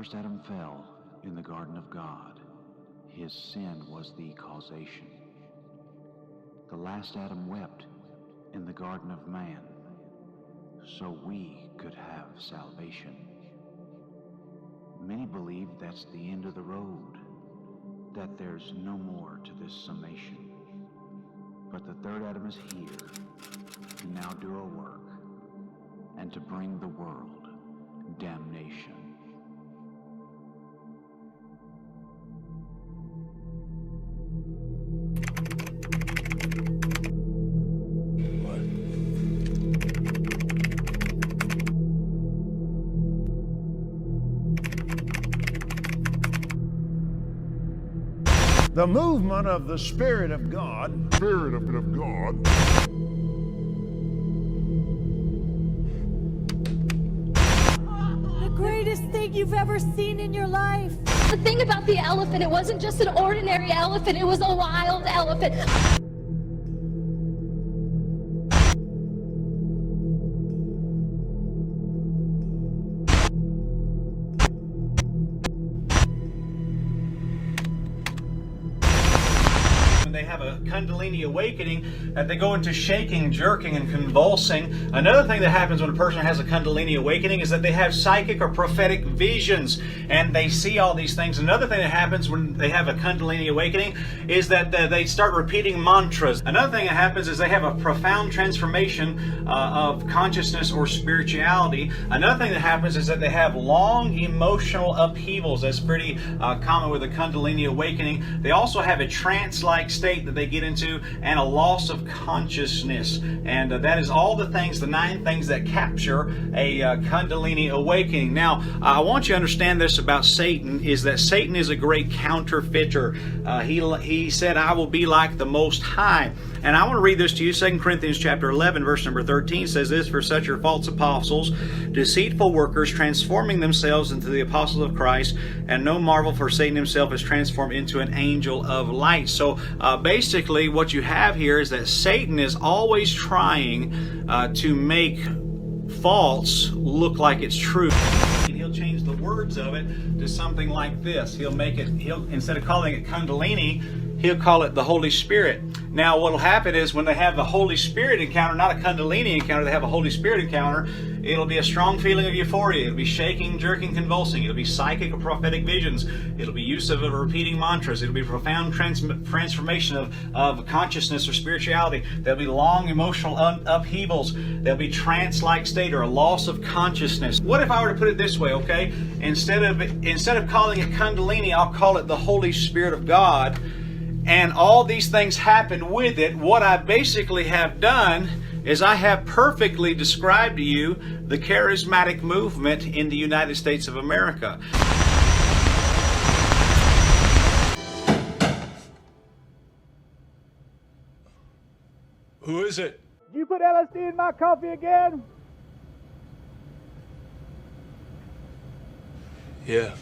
first Adam fell in the garden of God, his sin was the causation. The last Adam wept in the garden of man, so we could have salvation. Many believe that's the end of the road, that there's no more to this summation. But the third Adam is here to now do a work and to bring the world damnation. The movement of the Spirit of God. Spirit of God. The greatest thing you've ever seen in your life. The thing about the elephant, it wasn't just an ordinary elephant, it was a wild elephant. They have a Kundalini awakening, that they go into shaking, jerking, and convulsing. Another thing that happens when a person has a Kundalini awakening is that they have psychic or prophetic visions, and they see all these things. Another thing that happens when they have a Kundalini awakening is that they start repeating mantras. Another thing that happens is they have a profound transformation of consciousness or spirituality. Another thing that happens is that they have long emotional upheavals. That's pretty common with a Kundalini awakening. They also have a trance-like state that they get into, and a loss of consciousness. And that is all the things, the 9 things that capture a Kundalini awakening. Now, I want you to understand this about Satan, is that Satan is a great counterfeiter. He said, I will be like the Most High. And I want to read this to you. 2 Corinthians chapter 11, verse number 13 says this, for such are false apostles, deceitful workers, transforming themselves into the apostles of Christ, and no marvel, for Satan himself is transformed into an angel of light. So basically what you have here is that Satan is always trying to make false look like it's true. And he'll change the words of it to something like this. He'll instead of calling it Kundalini, he'll call it the Holy Spirit. Now what will happen is when they have the Holy Spirit encounter, not a Kundalini encounter, they have a Holy Spirit encounter, it'll be a strong feeling of euphoria. It'll be shaking, jerking, convulsing. It'll be psychic or prophetic visions. It'll be use of repeating mantras. It'll be profound transformation of consciousness or spirituality. There'll be long emotional upheavals. There'll be trance-like state or a loss of consciousness. What if I were to put it this way, okay? Instead of calling it Kundalini, I'll call it the Holy Spirit of God. And all these things happen with it. What I basically have done is I have perfectly described to you the charismatic movement in the United States of America. Who is it? Did you put LSD in my coffee again? Yeah.